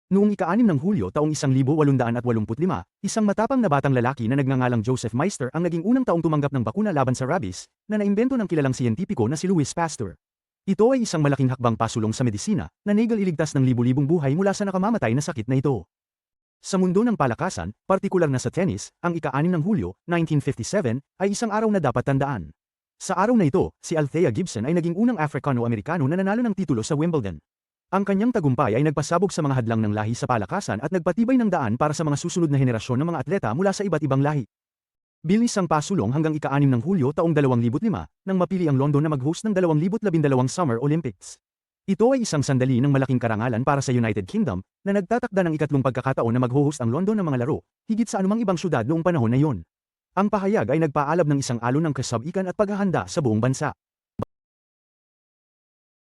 Noong ika-6 ng Hulyo taong 1885, isang matapang na batang lalaki na nagngangalang Joseph Meister ang naging unang taong tumanggap ng bakuna laban sa rabies, na naimbento ng kilalang siyentipiko na si Louis Pasteur. Ito ay isang malaking hakbang pasulong sa medisina, na naigal iligtas ng libu-libong buhay mula sa nakamamatay na sakit na ito. Sa mundo ng palakasan, partikular na sa tennis, ang ika-6 ng Hulyo, 1957, ay isang araw na dapat tandaan. Sa araw na ito, si Althea Gibson ay naging unang Afrikano-Amerikano na nanalo ng titulo sa Wimbledon. Ang kanyang tagumpay ay nagpasabog sa mga hadlang ng lahi sa palakasan at nagpatibay ng daan para sa mga susunod na henerasyon ng mga atleta mula sa iba't ibang lahi. Bilis ang pasulong hanggang ika-6 ng Hulyo taong 2005, nang mapili ang London na mag-host ng 2012 Summer Olympics. Ito ay isang sandali ng malaking karangalan para sa United Kingdom, na nagtatakda ng ikatlong pagkakataon na mag-host ang London ng mga laro, higit sa anumang ibang syudad noong panahon na iyon. Ang pahayag ay nagpaalab ng isang alon ng kasabikan at paghahanda sa buong bansa.